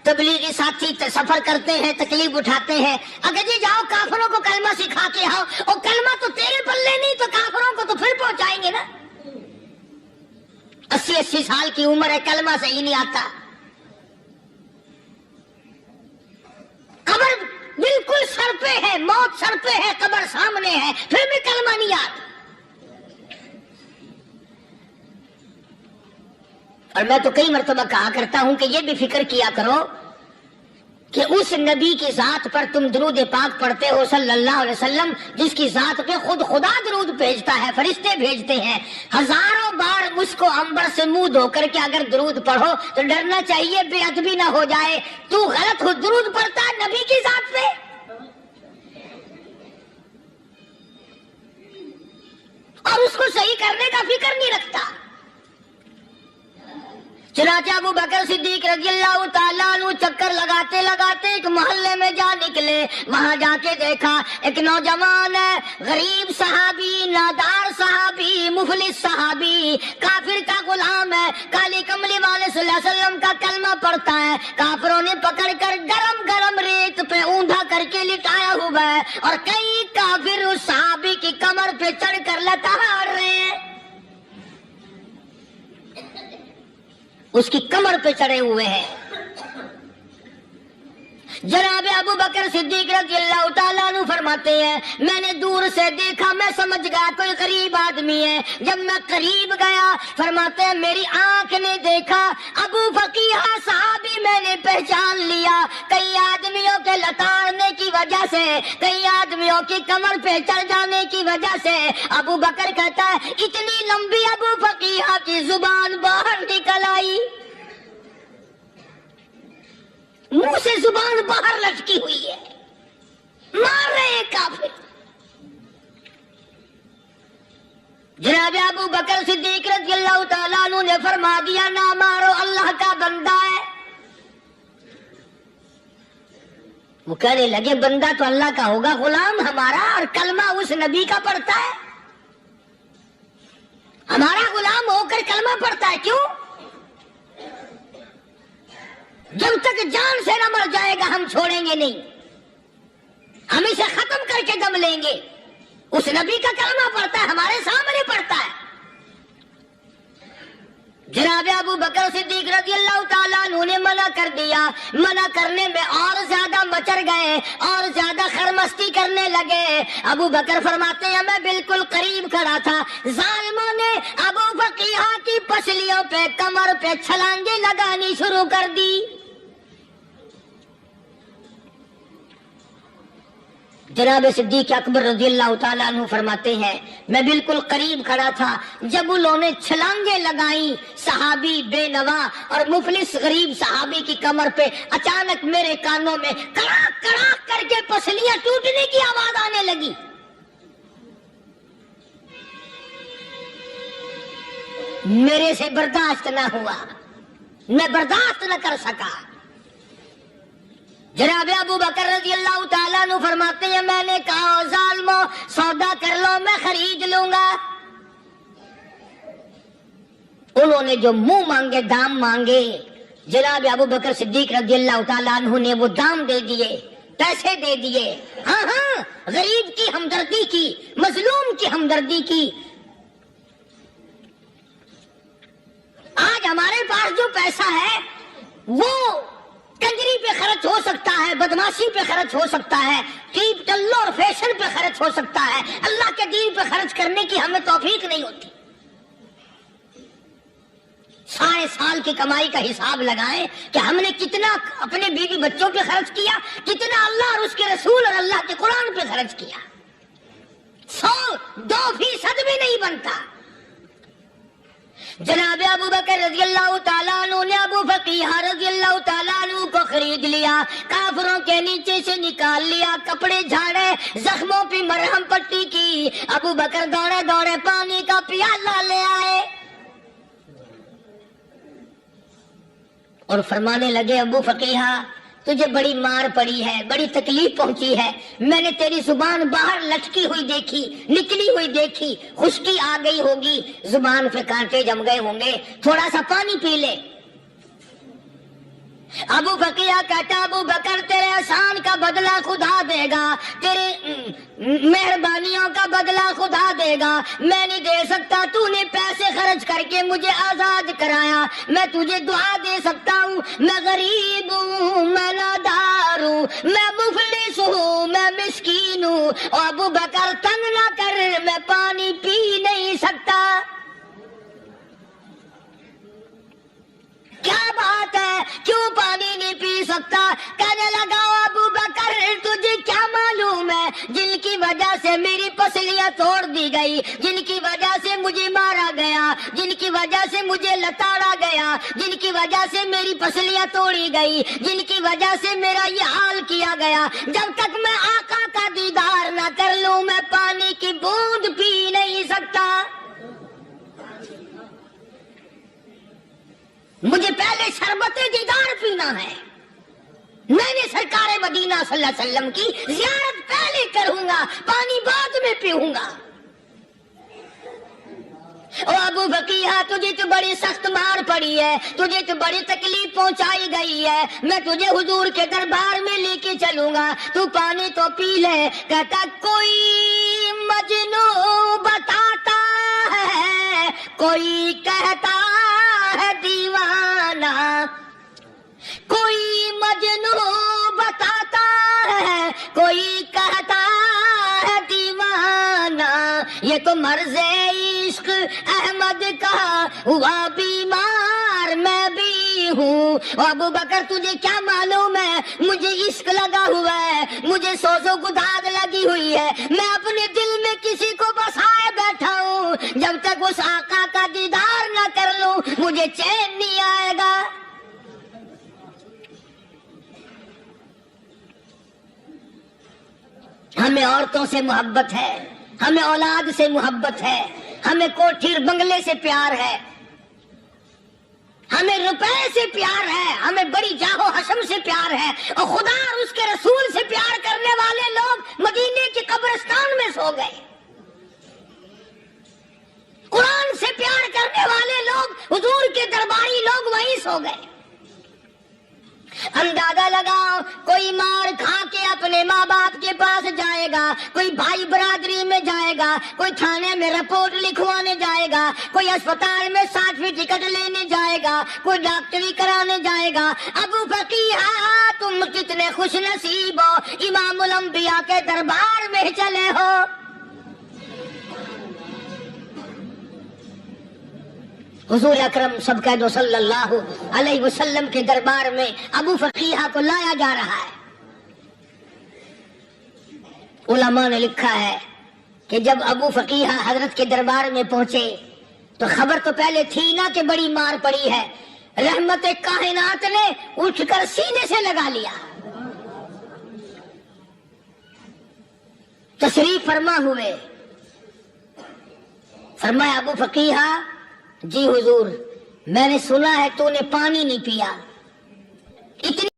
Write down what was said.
तबलीगी साथी सफर करते हैं, तकलीफ उठाते हैं, अगर जी जाओ काफिरों को कलमा सिखा के आओ, और कलमा तो तेरे पल्ले नहीं तो काफिरों को तो फिर पहुंचाएंगे ना। 80-80 साल की उम्र है, कलमा सही नहीं आता, कब्र बिल्कुल सर पे है, मौत सर पे है, कब्र सामने है, फिर भी कलमा नहीं आता। और मैं तो कई मर्तबा कहा करता हूं कि ये भी फिक्र किया करो कि उस नबी की जात पर तुम दरूद पाक पढ़ते हो सल्लल्लाहु अलैहि वसल्लम, जिसकी जात पे खुद खुदा दरूद भेजता है, फरिश्ते भेजते हैं, हजारों बार उसको अंबर से मुंह धोकर के अगर दरूद पढ़ो तो डरना चाहिए बेअदबी ना हो जाए। तू गलत हो दरूद पढ़ता है नबी की जात पे, और उसको सही करने का फिक्र नहीं रखता। चुनाचे अबू बकर सिद्दीक रज़ियल्लाहु ताला अन्हु चक्कर लगाते लगाते एक मोहल्ले में जा निकले। वहां जाके देखा एक नौजवान है, गरीब सहाबी, नादार सहाबी, मुफलिस सहाबी, काफिर का गुलाम है, काली कमली वाले सल्लल्लाहु अलैहि वसल्लम का कलमा पढ़ता है। काफिरों ने पकड़कर गरम गरम रेत पे ऊंधा करके लिटाया हुआ है, और कई काफिर उस सहाबी की कमर पे चढ़कर लताड़ रहे हैं, उसकी कमर पे चढ़े हुए हैं। जनाब अबू बकर सिद्दीक रज़ियल्लाहु ताला अन्हु फरमाते हैं, मैंने दूर से देखा, मैं समझ गया कोई गरीब आदमी है। जब मैं करीब गया, फरमाते हैं मेरी आंख ने देखा अबू फकीहा सहाबी, मैंने पहचान लिया। कई आदमियों के लताड़ने की वजह से, कई आदमियों की कमर पे चढ़ जाने की वजह से अबू बकर कहता है इतनी लंबी अबू फकीहा की जुबान बाहर निकल आई, मुंह से जुबान बाहर लटकी हुई है, मार रहे हैं काफिर। जनाब अबू बकर सिद्दीक रज़ियल्लाहु ताला अन्हु ने फरमा दिया ना मारो, अल्लाह का बंदा है। वो कहने लगे बंदा तो अल्लाह का होगा, गुलाम हमारा, और कलमा उस नबी का पढ़ता है, हमारा गुलाम होकर कलमा पढ़ता है, क्यों? जब तक जान से न मर जाएगा हम छोड़ेंगे नहीं, हम इसे खत्म करके दम लेंगे। उस नबी का कलमा पढ़ता है, हमारे सामने पढ़ता है। जनाब अबू बकर सिद्दीक रज़ियल्लाहु ताला अन्हु ने मना कर दिया। मना करने में और ज्यादा मचर गए और ज्यादा खरमस्ती करने लगे। अबू बकर फरमाते हैं मैं बिल्कुल करीब खड़ा था, जालिमों ने अबू फकीहा की पसलियों पे, कमर पे छलांगे लगानी शुरू कर दी। जनाब सिद्दीक अकबर रज़ियल्लाहु ताला अन्हु फरमाते हैं मैं बिल्कुल करीब खड़ा था, जब उन्होंने छलांगे लगाई सहाबी बेनवा और मुफलिस गरीब सहाबी की कमर पे, अचानक मेरे कानों में कड़ाक कड़ाक करके पसलियां टूटने की आवाज आने लगी। मेरे से बर्दाश्त न हुआ, मैं बर्दाश्त न कर सका। जनाब अबू बकर रज़ियल्लाहु ताला अन्हु फरमाते हैं मैंने कहा जालिमो सौदा कर लो, मैं खरीद लूंगा। उन्होंने जो मुंह मांगे, दाम मांगे, जनाब अबू बकर सिद्दीक रज़ियल्लाहु ताला अन्हु ने वो दाम दे दिए, पैसे दे दिए। हाँ हाँ, गरीब की हमदर्दी की, मजलूम की हमदर्दी की। आज हमारे पास जो पैसा है वो कंजरी पे खर्च हो सकता है, बदमाशी पे खर्च हो सकता है, टीप टल्लो और फैशन पे खर्च हो सकता है, अल्लाह के दीन पे खर्च करने की हमें तौफीक नहीं होती। सारे साल की कमाई का हिसाब लगाएं कि हमने कितना अपने बीवी बच्चों पे खर्च किया, कितना अल्लाह और उसके रसूल और अल्लाह के कुरान पे खर्च किया। 100-2% भी नहीं बनता। जनाब अबू बकर रज़ियल्लाहु ताला अन्हु ने अबू फकीहा रज़ियल्लाहु ताला अन्हु को खरीद लिया, काफिरों के नीचे से निकाल लिया, कपड़े झाड़े, जख्मों पे मरहम पट्टी की। अबू बकर दौड़े दौड़े पानी का प्याला ले आए और फरमाने लगे अबू फकीहा तुझे बड़ी मार पड़ी है, बड़ी तकलीफ पहुंची है, मैंने तेरी जुबान बाहर लटकी हुई देखी, निकली हुई देखी, खुश्की आ गई होगी, जुबान पे कांटे जम गए होंगे, थोड़ा सा पानी पी ले। ابو فقیہ کہتا ابو بکر تیرے احسان کا بدلہ خدا دے گا، تیرے مہربانیوں کا بدلہ خدا دے گا، میں نہیں دے سکتا، تو نے پیسے خرچ کر کے مجھے آزاد کرایا، میں تجھے دعا دے سکتا ہوں، میں غریب ہوں، میں نادار ہوں، میں مفلس ہوں، میں مسکین ہوں، اور ابو بکر تنگ نہ کر، میں پانی پی نہیں سکتا۔ کیا بات ہے، کیوں پانی نہیں پی سکتا؟ کہنے لگا ابو بکر تجھے کیا معلوم ہے جن کی وجہ سے میری پسلیاں توڑ دی گئی، جن کی وجہ سے مجھے مارا گیا، جن کی وجہ سے مجھے لتاڑا گیا، جن کی وجہ سے میری پسلیاں توڑی گئی، جن کی وجہ سے میرا یہ حال کیا گیا، جب تک میں آقا کا دیدار نہ کر لوں میں پانی کی بوند پی نہیں سکتا۔ مجھے پہلے شربت دیدار پینا ہے، میں نے سرکار مدینہ صلی اللہ علیہ وسلم کی زیارت پہلے کروں گا، پانی بعد میں پیوں گا۔ او ابو بقیہ تجھے تو بڑی سخت مار پڑی ہے، تجھے تو بڑی تکلیف پہنچائی گئی ہے، میں تجھے حضور کے دربار میں لے کے چلوں گا، تو پانی تو پی لے۔ کہتا کوئی مجنوں بتاتا ہے، کوئی کہتا ہے دیوانہ، کوئی مجنوں بتاتا ہے، کوئی کہتا ہے دیوانہ، یہ تو مرض عشق احمد کا ہوا بیمار میں بھی ہوں۔ ابو بکر تجھے کیا معلوم ہے مجھے عشق لگا ہوا ہے، مجھے سوز و گداز لگی ہوئی ہے، میں اپنے دل میں کسی کو بسائے بیٹھا ہوں، جب تک اس آقا کا دیدار نہ کر لوں مجھے چین نہیں آئے گا۔ ہمیں عورتوں سے محبت ہے، ہمیں اولاد سے محبت ہے، ہمیں کوٹھی بنگلے سے پیار ہے، ہمیں روپے سے پیار ہے، ہمیں بڑی جاہ و حشم سے پیار ہے، اور خدا اور اس کے رسول سے پیار کرنے والے لوگ مدینے کے قبرستان میں سو گئے، قرآن سے پیار کرنے والے لوگ حضور کے درباری لوگ وہیں سو گئے۔ اندازہ لگاؤ کوئی مار کھا کے اپنے ماں باپ کے پاس جائے گا، کوئی بھائی برادری میں جائے گا، کوئی تھانے میں رپورٹ لکھوانے جائے گا، کوئی اسپتال میں سرٹیفکیٹ لینے جائے گا، کوئی ڈاکٹری کرانے جائے گا۔ ابو فقیہ تم کتنے خوش نصیب ہو، امام الانبیاء کے دربار میں چلے ہو۔ حضور اکرم سب کہہ دو صلی اللہ علیہ وسلم کے دربار میں ابو فقیہ کو لایا جا رہا ہے۔ علماء نے لکھا ہے کہ جب ابو فقیہ حضرت کے دربار میں پہنچے تو خبر تو پہلے تھی نا کہ بڑی مار پڑی ہے، رحمت کائنات نے اٹھ کر سینے سے لگا لیا، تشریف فرما ہوئے، فرمایا ابو فقیہ جی حضور میں نے سنا ہے تو نے پانی نہیں پیا، اتنی